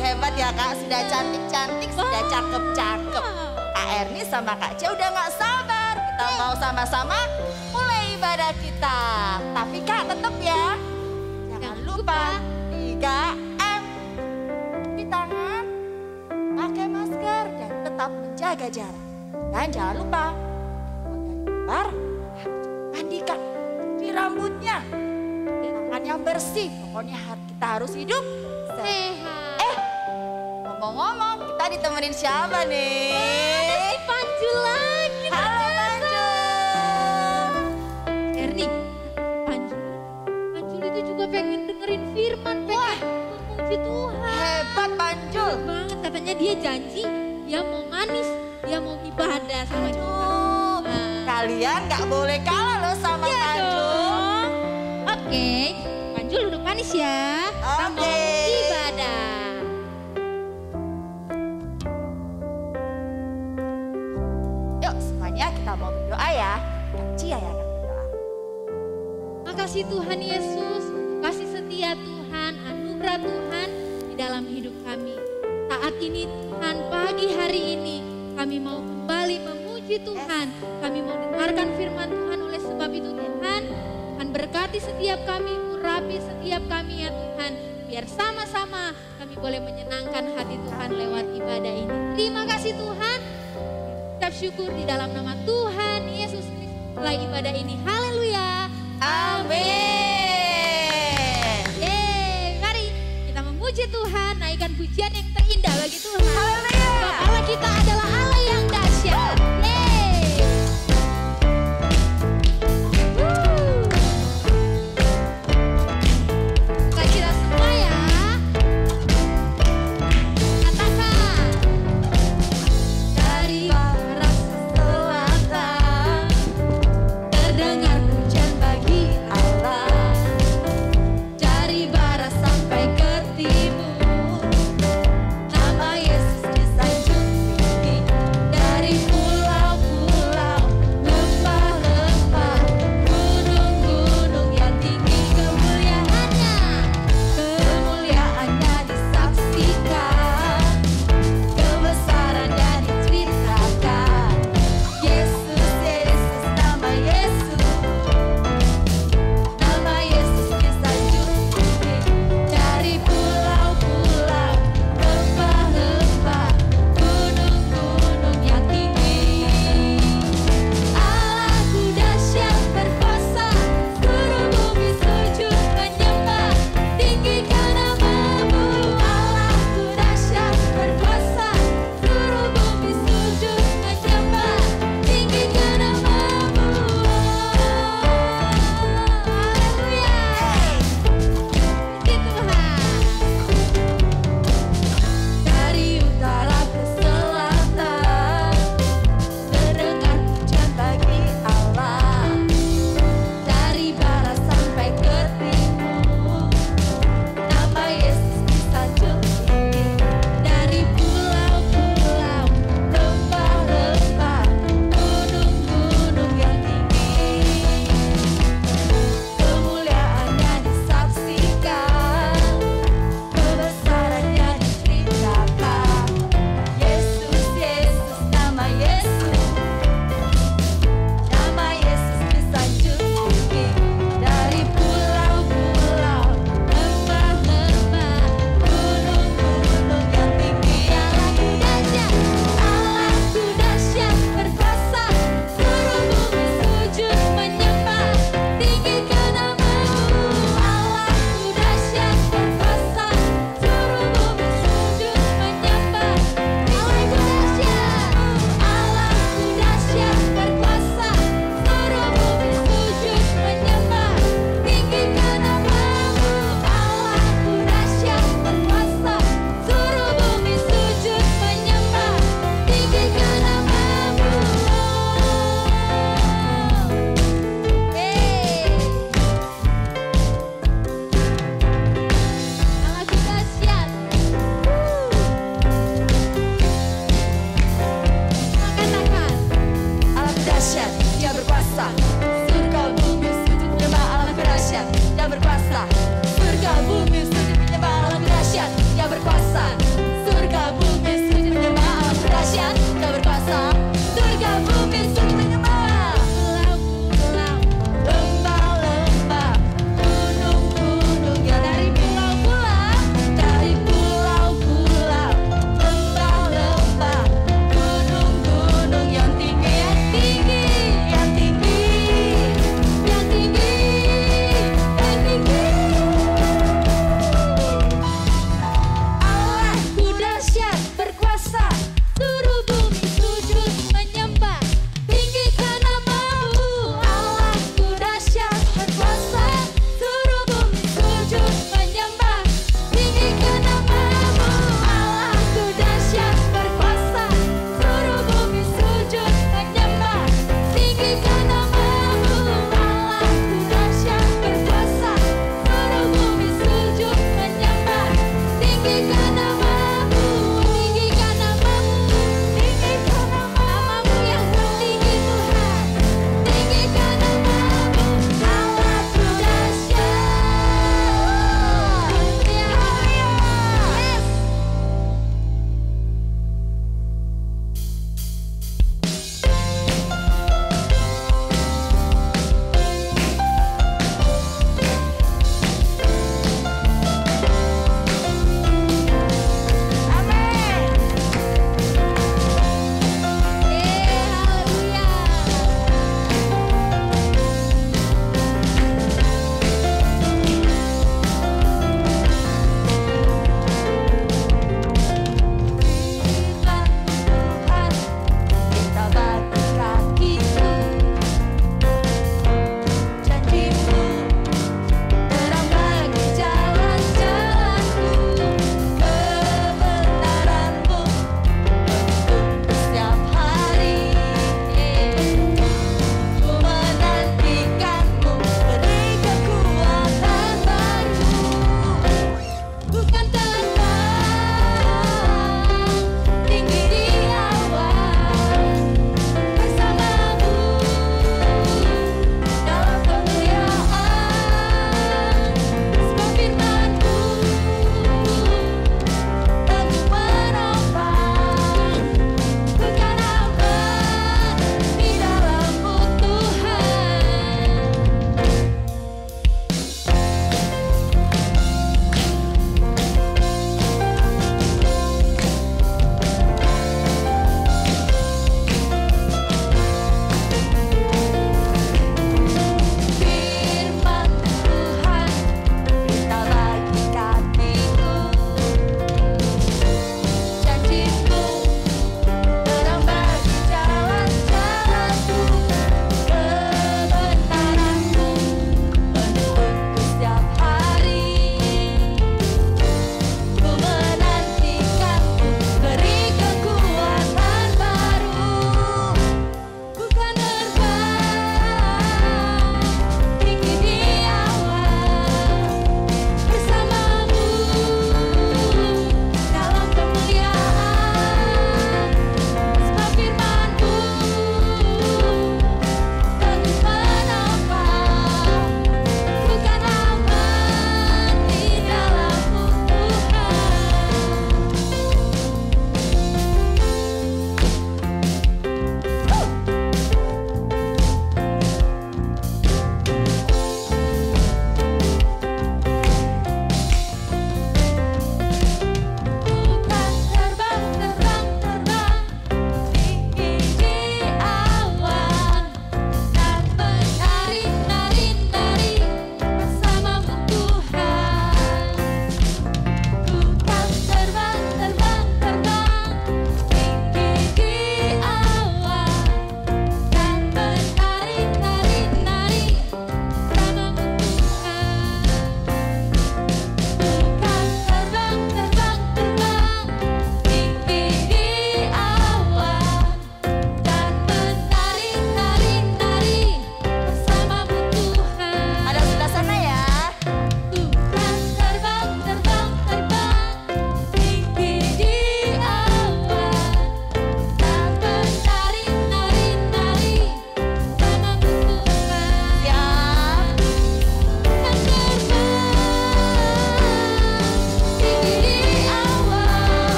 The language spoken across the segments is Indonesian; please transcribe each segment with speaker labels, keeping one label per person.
Speaker 1: hebat ya Kak, sudah cantik-cantik, sudah cakep-cakep. Kak Erni sama Kak C udah gak sabar. Kita mau sama-sama mulai ibadah kita. Tapi Kak tetap ya, jangan lupa 3M. Cuci tangan, pakai masker dan tetap menjaga jarak. Dan jangan lupa, keluar, mandi Kak, cuci rambutnya. Tangan yang bersih, pokoknya kita harus hidup
Speaker 2: sehat.
Speaker 1: Ngomong-ngomong, kita ditemenin siapa nih?
Speaker 2: Ada si Panjul lagi.
Speaker 1: Halo Panjul.
Speaker 2: Erni, Panjul itu juga pengen dengerin firman, pengen memuji Tuhan.
Speaker 1: Hebat Panjul.
Speaker 2: Banget, katanya dia janji, dia mau manis, dia mau ibadah sama
Speaker 1: Aduh, kalian gak boleh kalah loh sama
Speaker 2: Iya
Speaker 1: Panjul.
Speaker 2: dong. Oke, Panjul duduk manis ya. Kita mau
Speaker 1: Oke.
Speaker 2: ibadah.
Speaker 1: Yuk semuanya kita mau berdoa ya. Cia ya yang berdoa.
Speaker 2: Makasih Tuhan Yesus, kasih setia Tuhan, anugerah Tuhan di dalam hidup kami. Saat ini Tuhan, pagi hari ini kami mau kembali memuji Tuhan. Kami mau dengarkan firman Tuhan, oleh sebab itu Tuhan, Tuhan berkati setiap kami, urapi setiap kami ya Tuhan. Biar sama-sama kami boleh menyenangkan hati Tuhan lewat ibadah ini. Terima kasih Tuhan. Ucap syukur di dalam nama Tuhan Yesus Kristus. Mulai ibadah ini, haleluya.
Speaker 1: Amin.
Speaker 2: Yeay, mari kita memuji Tuhan, naikkan pujian yang terindah bagi Tuhan.
Speaker 1: Haleluya.
Speaker 2: Sebab Allah kita adalah Allah yang dahsyat. Yeay. Kita semua ya. Katakan. Dari barat selatan terdengar pujian bagi Allah. Dari barat sampai ke timur, nama Yesus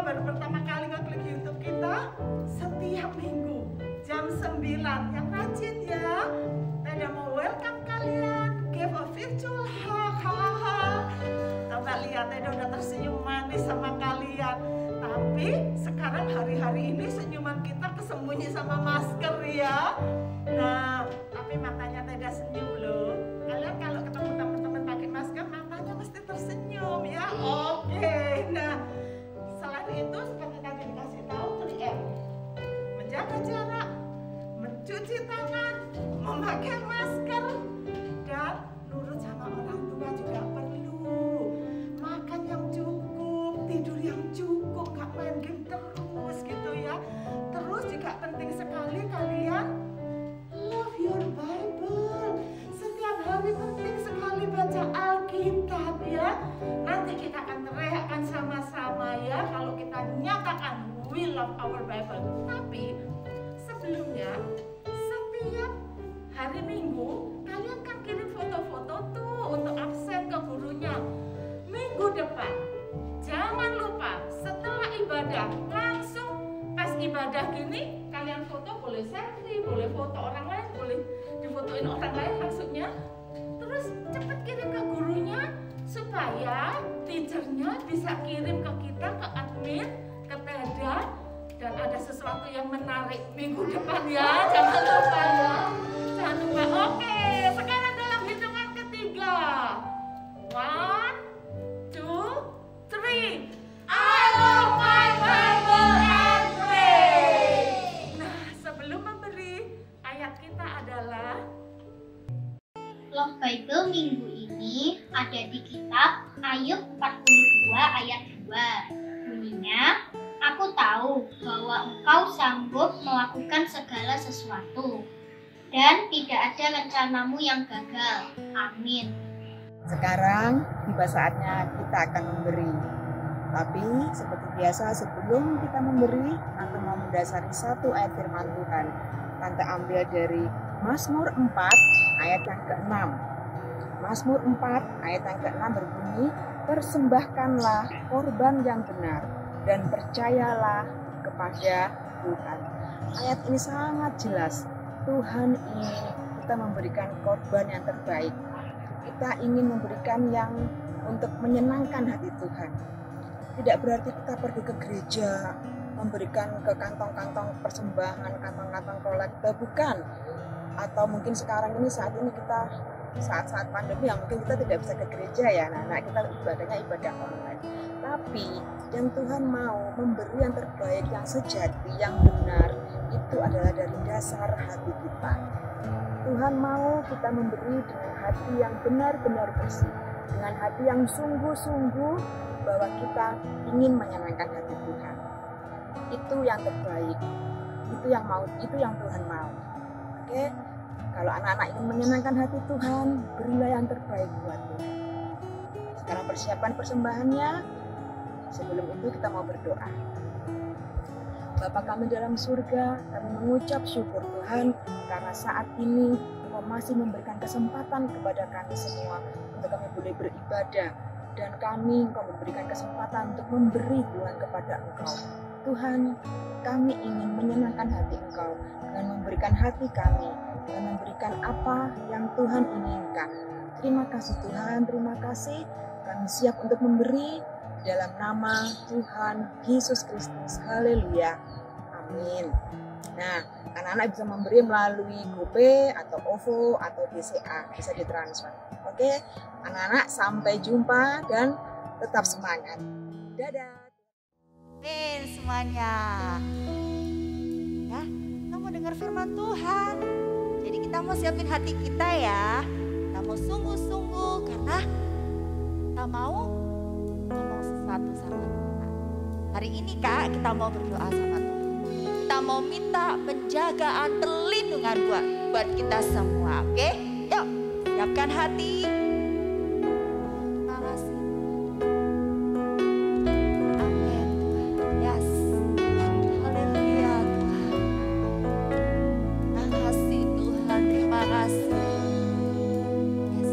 Speaker 3: baru pertama kali ngeklik YouTube kita, setiap minggu jam 9 yang rajin ya. Teda mau welcome kalian, give a virtual hug, hahaha. Coba lihat, Teda udah tersenyum manis sama kalian. Tapi sekarang hari-hari ini senyuman kita kesembunyi sama masker ya. Nah, tapi matanya Teda senyum loh. Kalian kalau ketemu teman-teman pakai masker, matanya mesti tersenyum ya. Oke, nah selain itu seperti tadi dikasih tahu 3M, menjaga jarak, mencuci tangan, memakai masker, dan nurut sama orang tua juga perlu. Makan yang cukup, tidur yang cukup, gak main game terus gitu ya. Terus juga penting sekali kalian love your Bible. Setiap hari penting sekali baca Alkitab ya. Nanti kita akan teriakkan sama-sama ya kalau kita nyatakan we love our Bible. Tapi sebelumnya setiap hari Minggu kalian kan kirim foto-foto tuh untuk absen ke gurunya. Minggu depan jangan lupa setelah ibadah langsung pas ibadah gini kalian foto, boleh selfie, boleh foto orang lain, boleh difotoin orang lain maksudnya. Terus cepet kirim ke gurunya supaya teachernya bisa kirim ke kita, ke admin, ke Teda, dan ada sesuatu yang menarik minggu depan ya. Jangan lupa ya. Jangan lupa. Oke, sekarang dalam hitungan ketiga. 1, 2, 3. I love my Bible and pray. Nah, sebelum memberi, ayat kita adalah
Speaker 4: Love Bible minggu ini ada di kitab Ayub 42 ayat 2. Bunyinya, aku tahu bahwa engkau sanggup melakukan segala sesuatu dan tidak ada rencanamu yang gagal. Amin.
Speaker 5: Sekarang tiba saatnya kita akan memberi. Tapi seperti biasa sebelum kita memberi, Tante mau mendasari satu ayat firman Tuhan. Tante ambil dari Mazmur 4 ayat yang ke-6. Mazmur 4 ayat yang ke-6 berbunyi, persembahkanlah korban yang benar dan percayalah kepada Tuhan. Ayat ini sangat jelas. Tuhan ingin kita memberikan korban yang terbaik. Kita ingin memberikan yang untuk menyenangkan hati Tuhan. Tidak berarti kita pergi ke gereja, memberikan ke kantong-kantong persembahan, kantong-kantong kolekte, bukan. Atau mungkin sekarang ini saat saat pandemi yang mungkin kita tidak bisa ke gereja ya, nah kita ibadahnya ibadah online. Tapi yang Tuhan mau memberi yang terbaik, yang sejati, yang benar, itu adalah dari dasar hati kita. Tuhan mau kita memberi dengan hati yang benar-benar bersih, dengan hati yang sungguh-sungguh bahwa kita ingin menyenangkan hati Tuhan. Itu yang terbaik, itu yang Tuhan mau. Oke, kalau anak-anak ingin menyenangkan hati Tuhan, berilah yang terbaik buat Tuhan. Sekarang persiapan persembahannya. Sebelum itu kita mau berdoa. Bapa kami dalam surga, kami mengucap syukur Tuhan karena saat ini Engkau masih memberikan kesempatan kepada kami semua untuk kami boleh beribadah, dan Engkau memberikan kesempatan untuk memberi Tuhan kepada Engkau. Tuhan, kami ingin menyenangkan hati Engkau dengan memberikan hati kami, dengan memberikan apa yang Tuhan inginkan. Terima kasih Tuhan, terima kasih. Kami siap untuk memberi dalam nama Tuhan Yesus Kristus. Haleluya. Amin. Nah, anak-anak bisa memberi melalui GoPay atau OVO atau BCA, bisa ditransfer. Oke, anak-anak sampai jumpa dan tetap semangat. Dadah.
Speaker 1: Amin semuanya. Ya, kita mau dengar firman Tuhan. Jadi kita mau siapin hati kita ya. Kita mau sungguh-sungguh karena kita mau ngomong sesuatu sama Tuhan. Hari ini Kak, kita mau berdoa sama Tuhan. Kita mau minta penjagaan, perlindungan buat kita semua, oke? Yuk, siapkan hati. Terima kasih. Amin. Yes. Haleluya Tuhan. Terima kasih Tuhan, terima kasih. Yes.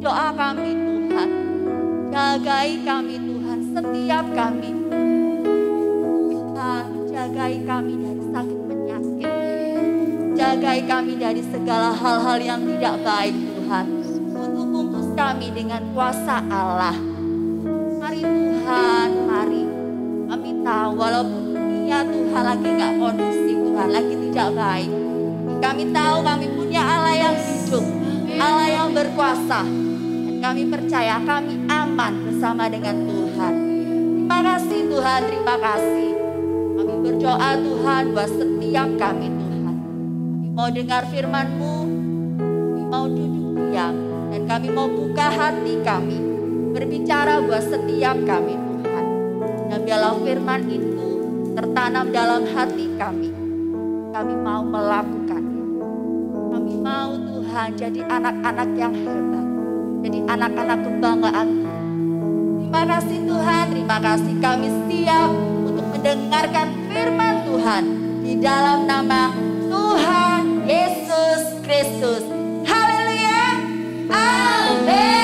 Speaker 1: doa kami Tuhan. Jagai kami Tuhan, setiap kami. Tuhan, jagai kami dari sakit penyakit. Jagai kami dari segala hal-hal yang tidak baik Tuhan. Tutup bungkus kami dengan kuasa Allah. Mari Tuhan, mari. Kami tahu walaupun dunia Tuhan lagi gak kondusif, Tuhan lagi tidak baik. Kami tahu kami punya Allah yang hidup, Allah yang berkuasa. Dan kami percaya kami aman bersama dengan Tuhan. Terima kasih Tuhan, terima kasih. Kami berdoa Tuhan buat setiap kami Tuhan. Kami mau dengar firman-Mu, kami mau duduk diam. Dan kami mau buka hati kami, berbicara buat setiap kami Tuhan. Dan biarlah firman itu tertanam dalam hati kami. Kami mau melakukannya. Kami mau Tuhan jadi anak-anak yang hebat. Jadi anak-anak kebanggaan. Terima kasih Tuhan, terima kasih kami siap untuk mendengarkan firman Tuhan. Di dalam nama Tuhan Yesus Kristus. Haleluya. Amin.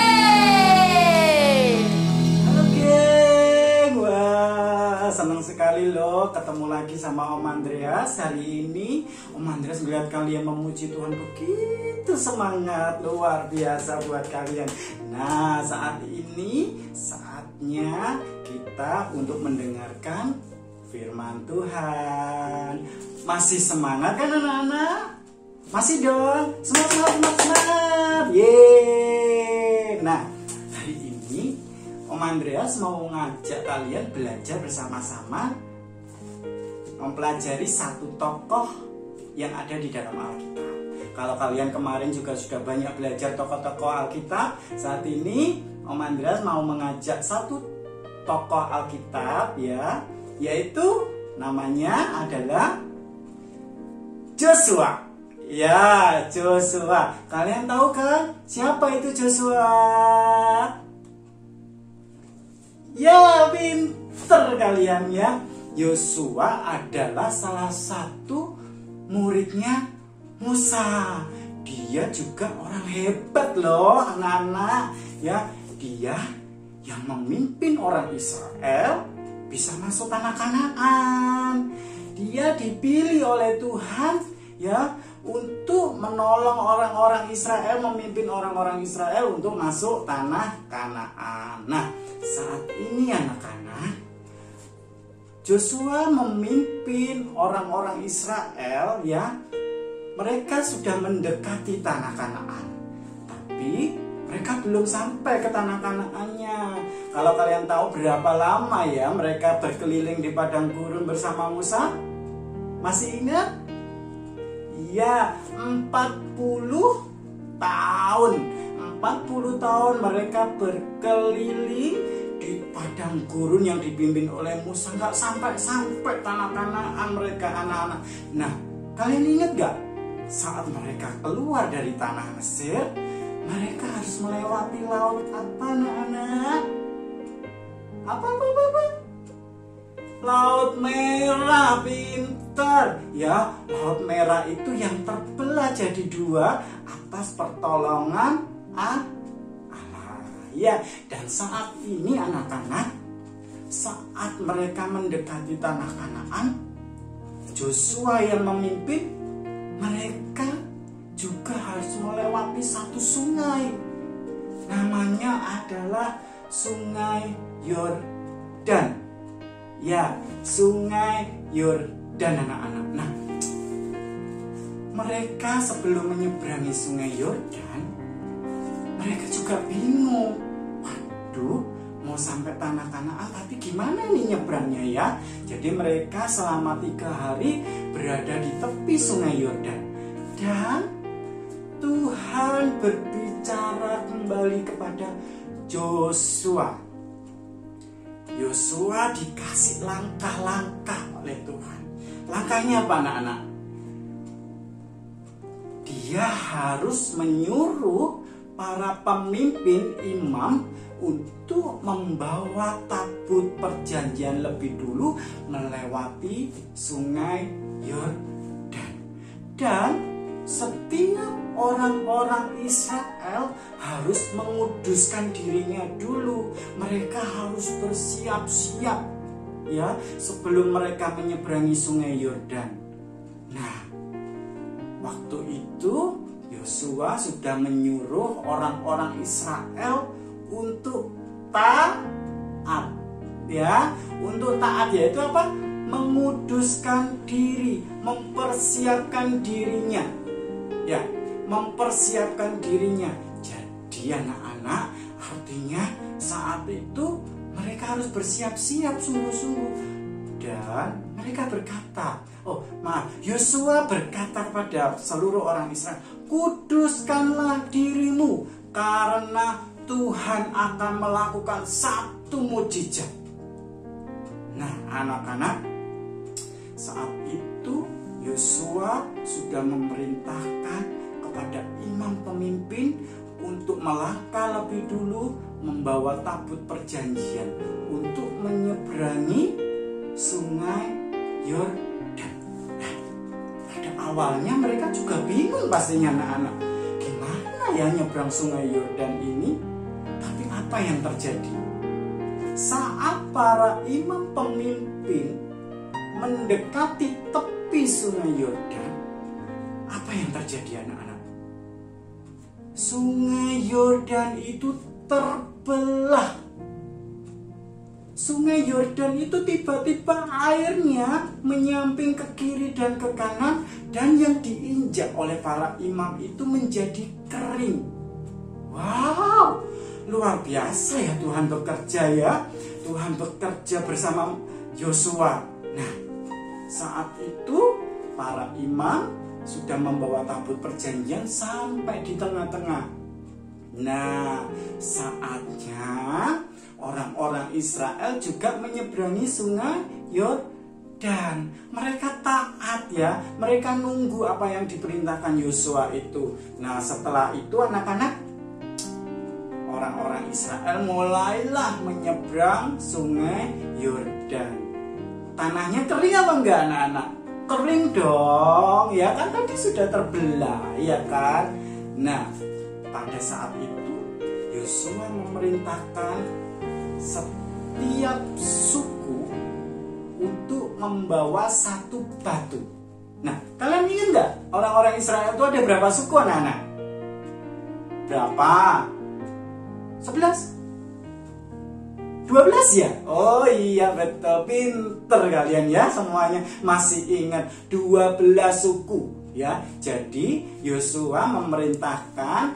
Speaker 6: Wah, senang sekali loh ketemu lagi sama Om Andreas. Hari ini Om Andreas melihat kalian memuji Tuhan begitu semangat, luar biasa buat kalian. Nah, saat ini saatnya kita untuk mendengarkan firman Tuhan. Masih semangat kan anak-anak? Masih dong? Semangat! Yeay! Nah, hari ini Om Andreas mau ngajak kalian belajar bersama-sama mempelajari satu tokoh yang ada di dalam Alkitab. Kalau kalian kemarin juga sudah banyak belajar tokoh-tokoh Alkitab, saat ini Om Andreas mau mengajak satu tokoh Alkitab ya, yaitu namanya adalah Joshua. Ya, Joshua. Kalian tahu kan siapa itu Joshua? Ya, pinter kalian ya. Yosua adalah salah satu muridnya Musa. Dia juga orang hebat loh anak-anak. Ya, dia yang memimpin orang Israel bisa masuk tanah Kanaan. Dia dipilih oleh Tuhan ya untuk menolong orang-orang Israel, memimpin orang-orang Israel untuk masuk tanah Kanaan. Nah, saat ini anak-anak, Joshua memimpin orang-orang Israel ya. Mereka sudah mendekati tanah Kanaan. Tapi mereka belum sampai ke tanah Kanaannya. Kalau kalian tahu berapa lama ya mereka berkeliling di padang gurun bersama Musa? Masih ingat? Ya, 40 tahun. 40 tahun mereka berkeliling di padang gurun yang dipimpin oleh Musa. Nggak sampai tanah Kanaan mereka anak-anak. Nah, kalian ingat gak? Saat mereka keluar dari tanah Mesir, mereka harus melewati laut apa anak-anak? Apa? Laut Merah, pintar ya. Laut Merah itu yang terbelah jadi dua atas pertolongan Allah ya. Dan saat ini anak-anak, saat mereka mendekati tanah Kanaan, Joshua yang memimpin, mereka juga harus melewati satu sungai. Namanya adalah Sungai Yordan. Ya, Sungai Yordan anak-anak. Nah, mereka sebelum menyeberangi Sungai Yordan, mereka juga bingung. Waduh, mau sampai tanah Kanaan, tapi gimana nih nyebrangnya ya? Jadi mereka selama 3 hari berada di tepi Sungai Yordan. Dan Tuhan berbicara kembali kepada Joshua. Yosua dikasih langkah-langkah oleh Tuhan. Langkahnya apa anak-anak? Dia harus menyuruh para pemimpin imam untuk membawa tabut perjanjian lebih dulu melewati Sungai Yordan. Dan setiap orang-orang Israel harus menguduskan dirinya dulu. Mereka harus bersiap-siap ya sebelum mereka menyeberangi sungai Yordan. Nah, waktu itu Yosua sudah menyuruh orang-orang Israel untuk taat ya. Untuk taat yaitu apa? Menguduskan diri, mempersiapkan dirinya. Ya, mempersiapkan dirinya. Jadi anak-anak, artinya saat itu mereka harus bersiap-siap sungguh-sungguh. Dan mereka berkata, Yosua berkata kepada seluruh orang Israel, kuduskanlah dirimu karena Tuhan akan melakukan satu mukjizat. Nah, anak-anak, saat itu Yosua sudah memerintahkan kepada imam pemimpin untuk melangkah lebih dulu membawa tabut perjanjian untuk menyeberangi sungai Yordan. Nah, pada awalnya mereka juga bingung pastinya anak-anak. Gimana ya nyebrang sungai Yordan ini? Tapi apa yang terjadi? Saat para imam pemimpin mendekati tepi sungai Yordan, apa yang terjadi anak-anak? Sungai Yordan itu terbelah. Sungai Yordan itu tiba-tiba airnya menyamping ke kiri dan ke kanan, dan yang diinjak oleh para imam itu menjadi kering. Wow, luar biasa ya Tuhan bekerja ya. Tuhan bekerja bersama Yosua. Nah, saat itu para imam sudah membawa tabut perjanjian sampai di tengah-tengah. Nah, saatnya orang-orang Israel juga menyeberangi sungai Yordan. Mereka taat ya, mereka nunggu apa yang diperintahkan Yosua itu. Nah, setelah itu anak-anak, orang-orang Israel mulailah menyeberang sungai Yordan. Tanahnya kering apa enggak anak-anak? Kering dong, ya kan tadi sudah terbelah, ya kan? Nah, pada saat itu Yosua memerintahkan setiap suku untuk membawa satu batu. Nah, kalian ingat nggak orang-orang Israel itu ada berapa suku anak-anak? Berapa? 11? 12 ya? Oh iya betul, pinter kalian ya semuanya, masih ingat 12 suku ya. Jadi Yosua memerintahkan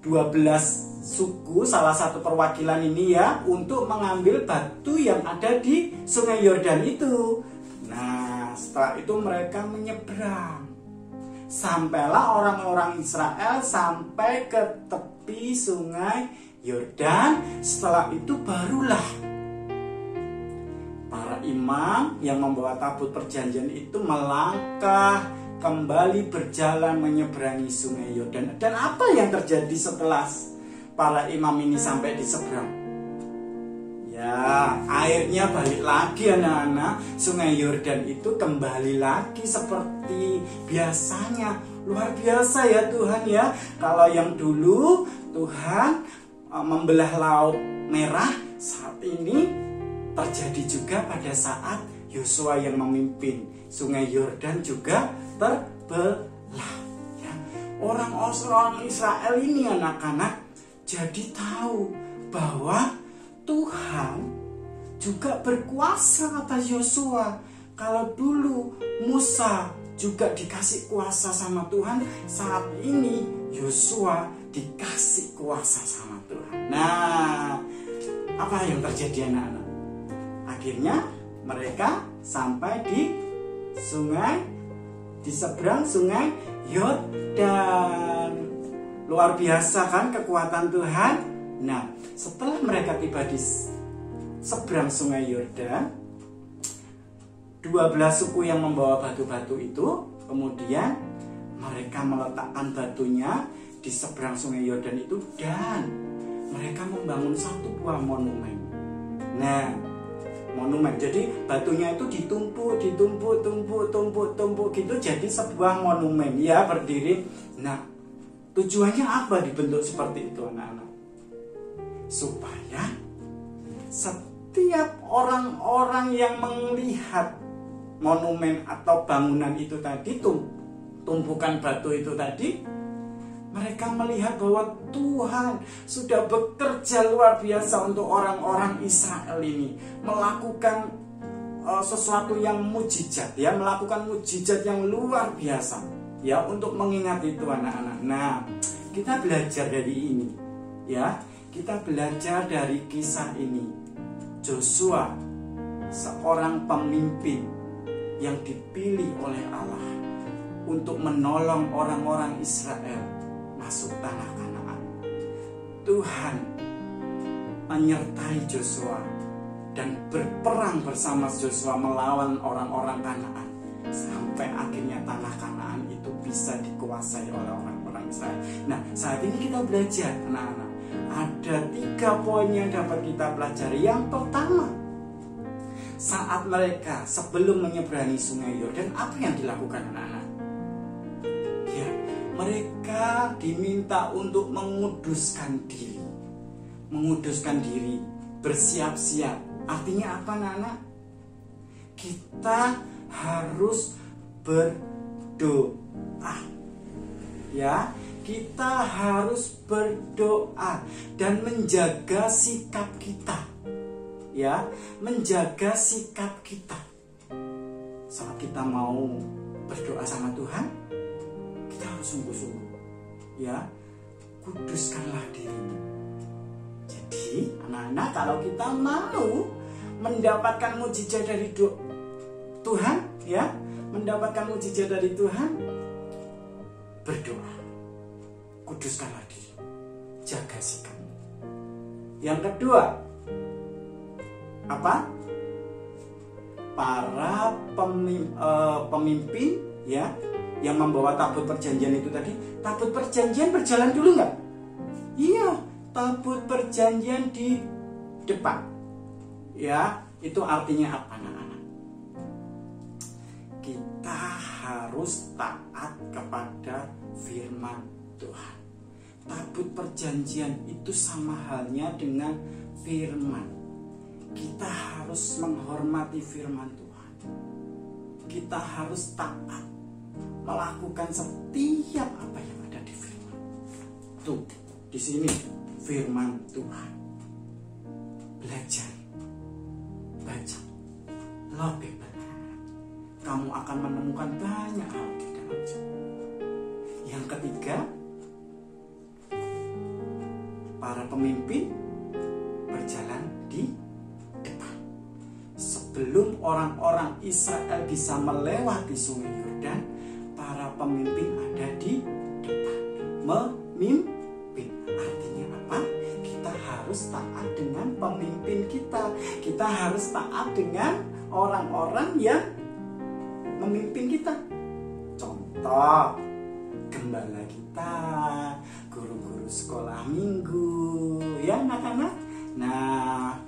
Speaker 6: 12 suku, salah satu perwakilan ini ya, untuk mengambil batu yang ada di sungai Yordan itu. Nah, setelah itu mereka menyeberang. Sampailah orang-orang Israel sampai ke tepi sungai Yordan. Setelah itu barulah para imam yang membawa tabut perjanjian itu melangkah kembali berjalan menyeberangi sungai Yordan. Dan apa yang terjadi setelah para imam ini sampai di seberang? Ya, airnya balik lagi anak-anak. Sungai Yordan itu kembali lagi seperti biasanya. Luar biasa ya Tuhan ya. Kalau yang dulu Tuhan membelah Laut Merah, saat ini terjadi juga pada saat Yosua yang memimpin. Sungai Yordan juga terbelah ya. Orang-orang Israel ini anak-anak jadi tahu bahwa Tuhan juga berkuasa, kata Yosua. Kalau dulu Musa juga dikasih kuasa sama Tuhan, saat ini Yosua dikasih kuasa sama Tuhan. Nah, apa yang terjadi anak-anak? Akhirnya mereka sampai di seberang sungai Yordan. Luar biasa kan kekuatan Tuhan? Nah, setelah mereka tiba di seberang sungai Yordan, 12 suku yang membawa batu-batu itu kemudian mereka meletakkan batunya di seberang sungai Yordan itu, dan mereka membangun satu buah monumen. Nah, monumen. Jadi batunya itu ditumpuk gitu jadi sebuah monumen ya, berdiri. Nah, tujuannya apa dibentuk seperti itu anak-anak? Supaya setiap orang-orang yang melihat monumen atau bangunan itu tadi, tumpukan batu itu tadi, mereka melihat bahwa Tuhan sudah bekerja luar biasa untuk orang-orang Israel ini, melakukan sesuatu yang mujizat ya, melakukan mujizat yang luar biasa ya, untuk mengingat itu anak-anak. Nah, kita belajar dari ini ya, kita belajar dari kisah ini. Joshua, seorang pemimpin yang dipilih oleh Allah untuk menolong orang-orang Israel masuk tanah Kanaan. Tuhan menyertai Joshua dan berperang bersama Joshua melawan orang-orang Kanaan, sampai akhirnya tanah Kanaan itu bisa dikuasai oleh orang-orang Israel. Nah, saat ini kita belajar anak-anak, ada 3 poin yang dapat kita pelajari. Yang pertama, saat mereka sebelum menyeberangi sungai Yordan, apa yang dilakukan anak-anak? Ya, mereka diminta untuk menguduskan diri. Menguduskan diri, bersiap-siap. Artinya apa anak-anak? Kita harus berdoa. Ya, kita harus berdoa dan menjaga sikap kita. Ya, menjaga sikap kita. Saat kita mau berdoa sama Tuhan, kita harus sungguh-sungguh. Ya, kuduskanlah dirimu. Jadi, anak-anak, kalau kita mau mendapatkan mujizat dari Tuhan, ya, mendapatkan mujizat dari Tuhan, berdoa. Kuduskanlah diri. Jaga sikapmu. Yang kedua, apa? Para pemimpin ya, yang membawa tabut perjanjian itu tadi, tabut perjanjian berjalan dulu nggak? Iya, tabut perjanjian di depan. Ya, itu artinya apa anak-anak? Kita harus taat kepada firman Tuhan. Tabut perjanjian itu sama halnya dengan firman. Kita harus menghormati firman Tuhan. Kita harus taat, melakukan setiap apa yang ada di firman. Tuh, di sini firman Tuhan. Belajar, baca, lebih benar. Kamu akan menemukan banyak hal di dalamnya. Yang ketiga, para pemimpin berjalan di depan. Sebelum orang-orang Israel bisa melewati sungai Yordan, para pemimpin ada di depan. Memimpin artinya apa? Kita harus taat dengan pemimpin kita. Kita harus taat dengan orang-orang yang memimpin kita. Contoh, gembala kita, guru-guru sekolah minggu, ya anak-anak. Nah,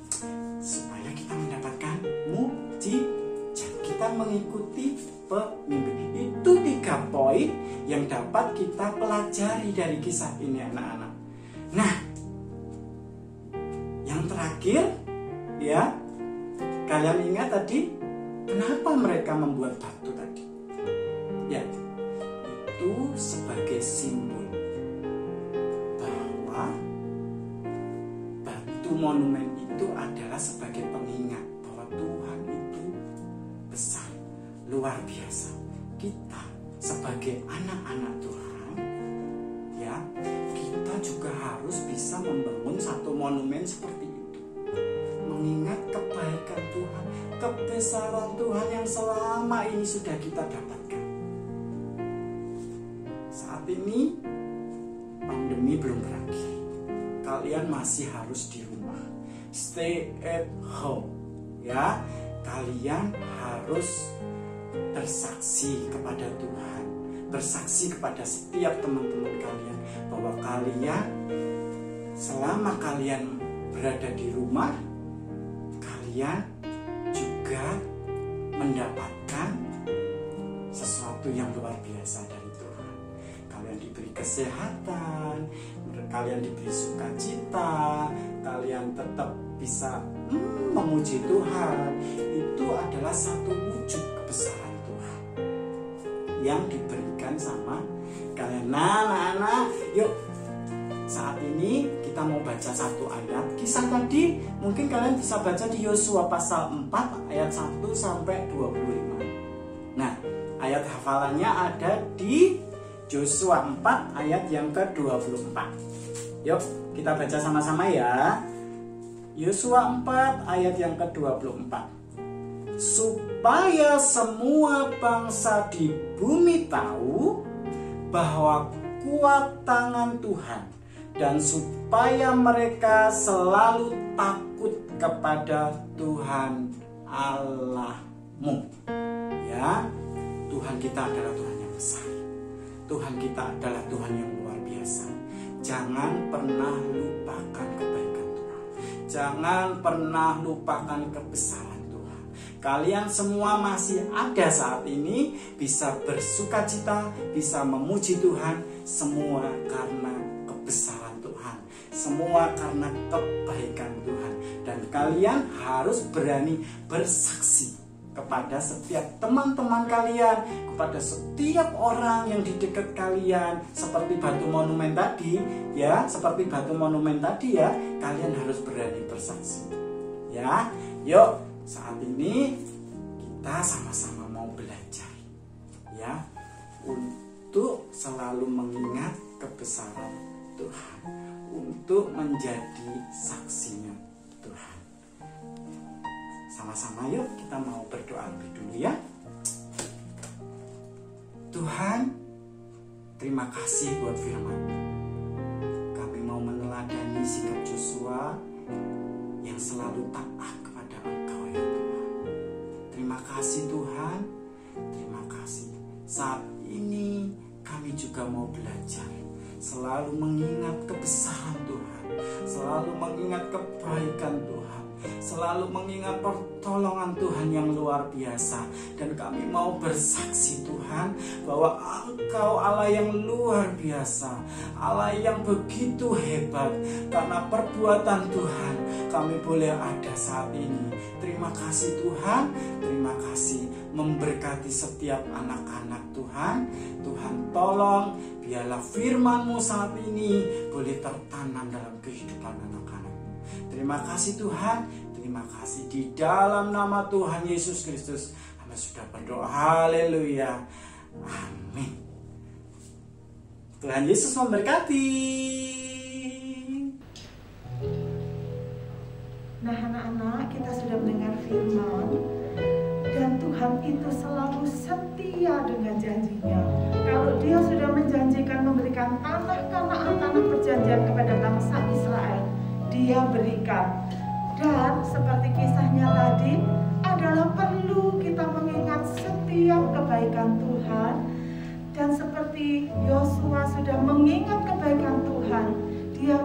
Speaker 6: supaya kita mendapatkan mujizat, kita mengikuti pemimpin. Itu 3 poin yang dapat kita pelajari dari kisah ini anak-anak. Nah, yang terakhir, ya, kalian ingat tadi kenapa mereka membuat batu tadi? Ya, itu sebagai simbol bahwa batu monumen itu adalah sebagai pengingat bahwa Tuhan itu besar, luar biasa. Kita sebagai anak-anak Tuhan, ya, kita juga harus bisa membangun satu monumen seperti itu, mengingat kebaikan Tuhan, kebesaran Tuhan yang selama ini sudah kita dapatkan. Saat ini pandemi belum berakhir, kalian masih harus di rumah, stay at home, ya. Kalian harus bersaksi kepada Tuhan, bersaksi kepada setiap teman-teman kalian bahwa kalian selama kalian berada di rumah, kalian mendapatkan sesuatu yang luar biasa dari Tuhan. Kalian diberi kesehatan, kalian diberi sukacita, kalian tetap bisa memuji Tuhan. Itu adalah satu wujud kebesaran Tuhan yang diberikan sama kalian. Nah, anak-anak, yuk saat ini kita mau baca satu ayat. Kisah tadi mungkin kalian bisa baca di Yosua pasal 4 ayat 1 sampai 25. Nah, ayat hafalannya ada di Yosua 4 ayat yang ke-24. Yuk, kita baca sama-sama ya. Yosua 4 ayat yang ke-24. Supaya semua bangsa di bumi tahu bahwa kuat tangan Tuhan, dan supaya mereka selalu takut kepada Tuhan Allahmu. Ya, Tuhan kita adalah Tuhan yang besar. Tuhan kita adalah Tuhan yang luar biasa. Jangan pernah lupakan kebaikan Tuhan. Jangan pernah lupakan kebesaran Tuhan. Kalian semua masih ada saat ini, bisa bersukacita, bisa memuji Tuhan, semua karena kebesaran Tuhan, semua karena kebaikan Tuhan. Dan kalian harus berani bersaksi kepada setiap teman-teman kalian, kepada setiap orang yang di dekat kalian, seperti batu monumen tadi ya, seperti batu monumen tadi ya, kalian harus berani bersaksi. Ya, yuk saat ini kita sama-sama mau belajar ya, untuk selalu mengingat kebesaran Tuhan, untuk menjadi saksinya Tuhan. Sama-sama yuk kita mau berdoa lebih dulu ya. Tuhan, terima kasih buat firman. Kami mau meneladani sikap Joshua yang selalu taat kepada Engkau ya Tuhan. Terima kasih Tuhan, terima kasih. Saat ini kami juga mau belajar selalu mengingat kebesaran Tuhan, selalu mengingat kebaikan Tuhan, selalu mengingat pertolongan Tuhan yang luar biasa. Dan kami mau bersaksi Tuhan bahwa Engkau Allah yang luar biasa, Allah yang begitu hebat. Karena perbuatan Tuhan kami boleh ada saat ini. Terima kasih Tuhan, terima kasih. Memberkati setiap anak-anak Tuhan. Tuhan tolong biarlah firman-Mu saat ini boleh tertanam dalam kehidupan anak-anak-Mu. Terima kasih Tuhan, terima kasih. Di dalam nama Tuhan Yesus Kristus kami sudah berdoa. Haleluya, amin. Tuhan Yesus memberkati.
Speaker 3: Nah anak-anak, kita sudah mendengar firman, dan Tuhan itu selalu setia dengan janjinya. Kalau Dia sudah menjanjikan memberikan tanah Kanaan, tanah perjanjian kepada bangsa Israel, Dia berikan. Dan seperti kisahnya tadi, adalah perlu kita mengingat setiap kebaikan Tuhan. Dan seperti Yosua sudah mengingat kebaikan Tuhan, dia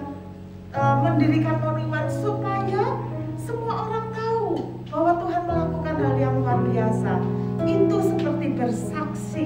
Speaker 3: mendirikan monumen supaya semua orang tahu bahwa Tuhan melakukan hal yang luar biasa. Itu seperti bersaksi,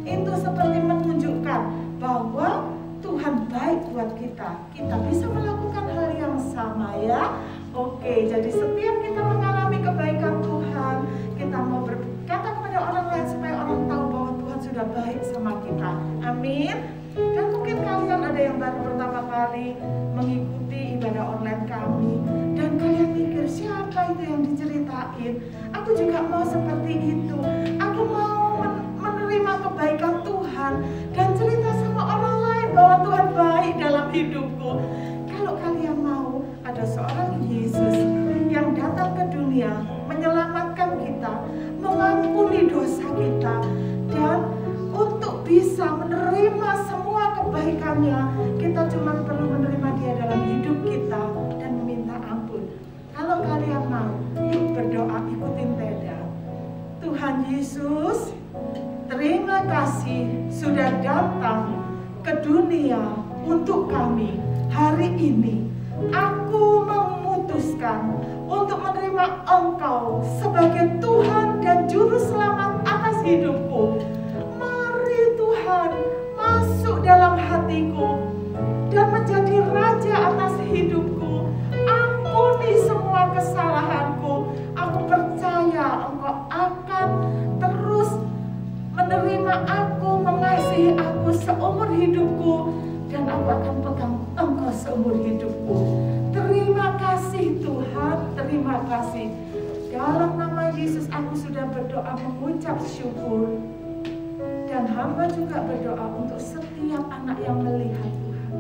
Speaker 3: itu seperti menunjukkan bahwa Tuhan baik buat kita. Kita bisa melakukan hal yang sama ya. Oke, jadi setiap kita mengalami kebaikan Tuhan, kita mau berkata kepada orang lain supaya orang tahu bahwa Tuhan sudah baik sama kita. Amin. Dan mungkin kalian ada yang baru pertama kali mengikuti ibadah online kami, dan kalian mikir siapa itu yang diceritain. Aku juga mau seperti itu. Aku mau menerima kebaikan Tuhan dan cerita sama orang lain bahwa Tuhan baik dalam hidupku. Kalau kalian mau, ada seorang Yesus yang datang ke dunia menyelamatkan kita, mengampuni dosa kita, dan untuk bisa menerima semua kebaikannya, kita cuma perlu menerima Dia dalam hidup kita dan meminta ampun. Kalau kalian mau, yuk berdoa, ikutin Teda. Tuhan Yesus, terima kasih sudah datang ke dunia untuk kami. Hari ini aku memutuskan untuk menerima Engkau sebagai Tuhan dan Juru Juru Selamat atas hidupku. Mari Tuhan masuk dalam hatiku dan menjadi Raja atas hidupku. Ampuni semua kesalahanku. Aku percaya Engkau akan terus menerima aku, mengasihi aku seumur hidupku, dan aku akan pegang Engkau seumur hidupku. Terima kasih Tuhan, terima kasih. Dalam nama Yesus aku sudah berdoa mengucap syukur. Dan hamba juga berdoa untuk setiap anak yang melihat Tuhan.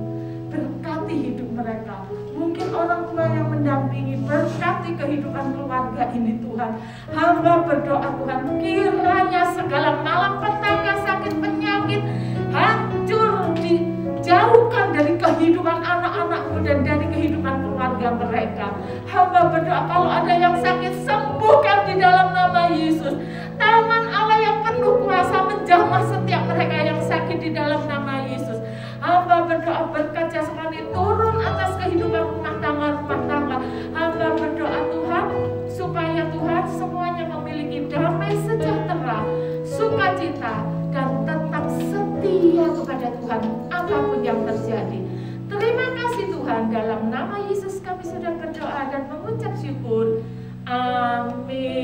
Speaker 3: Berkati hidup mereka. Mungkin orang tua yang mendampingi, berkati kehidupan keluarga ini Tuhan. Hamba berdoa Tuhan, kiranya segala malapetaka, sakit, penyakit hancur, dijauhkan dari kehidupan anak-anakmu dan dari kehidupan keluarga mereka. Hamba berdoa kalau ada yang sakit, sembuhkan di dalam nama Yesus. Tangan Allah yang penuh kuasa menjamah setiap mereka yang sakit di dalam nama Yesus. Hamba berdoa berkat jasmani turun atas kehidupan rumah tangga. Hamba berdoa Tuhan supaya Tuhan semuanya memiliki damai sejahtera, sukacita, dan tetap setia kepada Tuhan apapun yang terjadi. Terima kasih Tuhan, dalam nama Yesus kami sudah berdoa dan mengucap syukur. Amin.